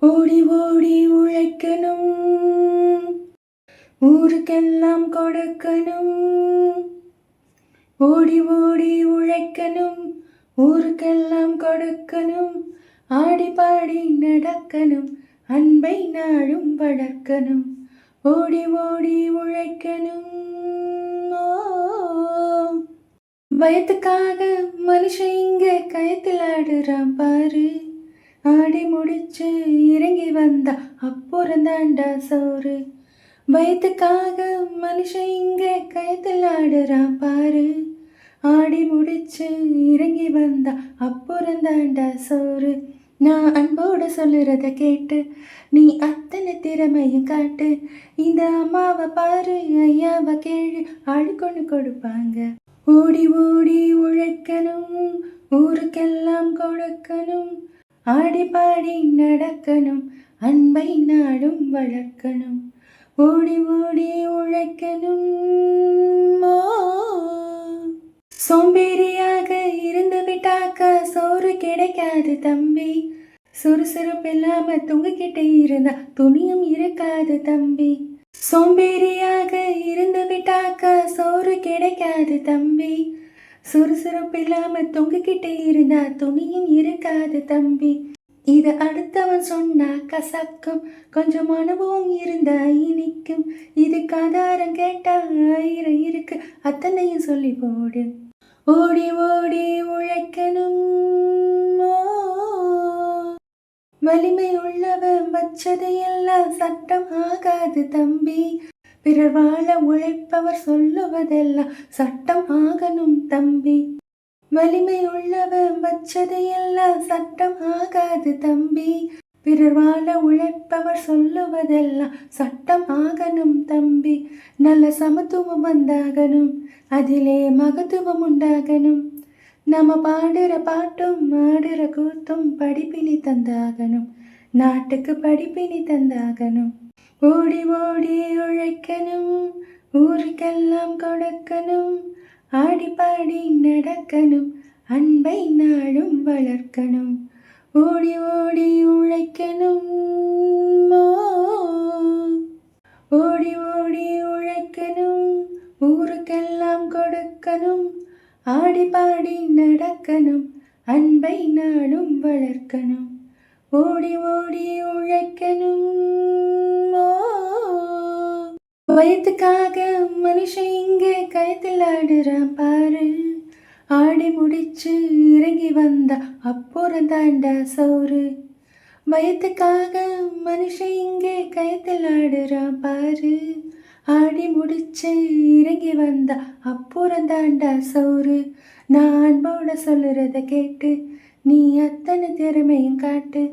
ஓடி ஓடி உழைக்கணும், ஊருக்கெல்லாம் கொடுக்கணும். ஓடி ஓடி உழைக்கணும், ஊருக்கெல்லாம் கொடுக்கணும். ஆடி பாடி நடக்கணும், அன்பை நாளும் வளர்க்கணும். ஓடி ஓடி உழைக்கணும். பயத்துக்காக மனுஷன் இங்க கயத்தில் ஆடுறான் பாரு. ஆடி முடிச்சு இறங்கி வந்தா அப்புறம் தாண்டா சோறு. பயத்துக்காக மனுஷன் இங்க கயத்தில் ஆடுறான் பாரு. ஆடி முடிச்சு இறங்கி வந்தா அப்புறம் தாண்டா சோறு. நான் அன்போடு சொல்லுறத கேட்டு நீ அத்தனை திறமையும் காட்டு. இந்த அம்மாவை பாரு, ஐயாவை கேளு, ஆளுக்கொன்று கொடுப்பாங்க. ஓடி ஓடி உழைக்கணும், ஊருக்கெல்லாம் கொடுக்கணும். ஆடி பாடி நடக்கணும், அன்பை நாடும் வளர்க்கணும். ஓடி ஓடி உழைக்கணும். சோம்பேறியாக இருந்து விட்டாக்கா சோறு கிடைக்காது தம்பி. சுறுசுறுப்பு இல்லாம தூங்கிக்கிட்டே இருந்தா துணியும் இருக்காது தம்பி. சோம்பேறியாக இருந்து விட்டாக்கா சோறு கிடைக்காது தம்பி. சுறுசுறுப்பு இல்லாம தொங்கிக்கிட்டே இருந்தா துணியும் இருக்காது தம்பி. இது அடுத்தவன் சொன்னா கசக்கும், கொஞ்சம் அனுபவம் இருந்தா இனிக்கும். இதுக்கு ஆதாரம் கேட்டா 1000 இருக்கு, அத்தனையும் சொல்லி போடு. ஓடி ஓடி உழைக்கணும். வலிமை உள்ளவன் வச்சதையெல்லாம் சட்டம் ஆகாது தம்பி. பிறர் வாழ உழைப்பவர் சொல்லுவதெல்லாம் சட்டம் ஆகணும் தம்பி. வலிமை உள்ளவன் வச்சதையெல்லாம் சட்டம் ஆகாது தம்பி. பிறர் வாழ உழைப்பவர் சொல்லுவதெல்லாம் சட்டம் ஆகணும் தம்பி. நல்ல சமத்துவம் வந்தாகணும், அதிலே மகத்துவம் உண்டாகணும். நம்ம பாடுற பாட்டும் ஆடுற கூத்தும் படிப்பினை தந்தாகணும், நாட்டுக்கு படிப்பினை தந்தாகணும். ஓடி ஓடி உழைக்கணும், ஊருக்கெல்லாம் கொடுக்கணும். ஆடி பாடி நடக்கணும், அன்பை நாளும் வளர்க்கணும். ஓடி ஓடி உழைக்கணும். ஓடி ஓடி உழைக்கணும், ஊருக்கெல்லாம் கொடுக்கணும். ஆடி பாடி நடக்கணும், அன்பை நாளும் வளர்க்கணும். ஓடி ஓடி உழைக்கணும். வயத்துக்காக மனுஷன் இங்கே கயத்தில் ஆடுறான் பாரு. ஆடி முடிச்சு இறங்கி வந்தா அப்புறம் தாண்டா சோறு. வயத்துக்காக மனுஷன் இங்கே கயத்தில் ஆடுறான் பாரு. ஆடி முடிச்சு இறங்கி வந்தா அப்புறம் தாண்டா சோறு. நான் அன்போட சொல்லுறத கேட்டு நீ அத்தனை திறமையும் காட்டு.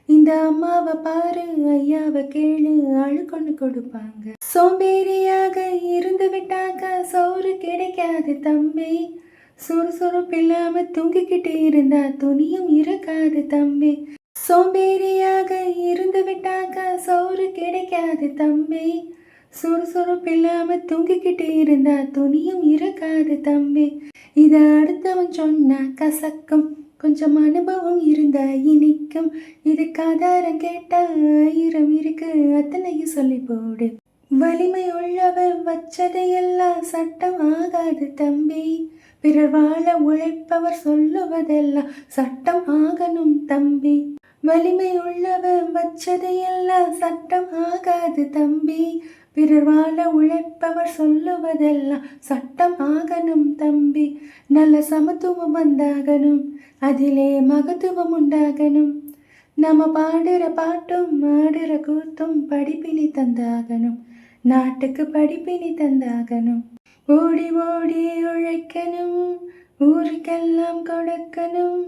இந்த அம்மாவை பாரு, ஐயாவை கேளு, ஆளுக்கொன்று கொடுப்பாங்க. சோம்பேறியாக இருந்து விட்டாக்கா சோறு கிடைக்காது தம்பி. சுறுசுறுப்பு இல்லாம தூங்கிக்கிட்டே இருந்தா துணியும் இருக்காது தம்பி. சோம்பேறியாக இருந்து விட்டாக்கா சோறு கிடைக்காது தம்பி. சுறுசுறுப்பு இல்லாம தூங்கிக்கிட்டே இருந்தா துணியும் இருக்காது தம்பி. இதை அடுத்தவன் சொன்னா கசக்கும், கொஞ்சம் அனுபவம் இருந்தா இனிக்கும். இதுக்கு ஆதாரம் கேட்டா 1000 இருக்கு, அத்தனையும் சொல்லி போடு. வலிமை உள்ளவன் வச்சதையெல்லாம் சட்டம் ஆகாது தம்பி. பிறர் வாழ உழைப்பவர் சொல்லுவதெல்லாம் சட்டம் ஆகணும் தம்பி. வலிமை உள்ளவன் வச்சதையெல்லாம் சட்டம் ஆகாது தம்பி. பிறர் வாழ உழைப்பவர் சொல்லுவதெல்லாம் சட்டம் ஆகணும் தம்பி. நல்ல சமத்துவம் வந்தாகணும், அதிலே மகத்துவம் உண்டாகணும். நம்ம பாடுற பாட்டும் ஆடுற கூத்தும் படிப்பினை தந்தாகணும், நாட்டுக்கு படிப்பினை தந்தாகணும். ஓடி ஓடி உழைக்கணும், ஊருக்கெல்லாம் கொடுக்கணும்.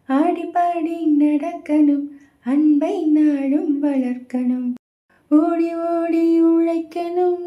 ஆடி பாடி நடக்கணும், அன்பை நாளும் வளர்க்கணும். ஓடி ஓடி உழைக்கணும்.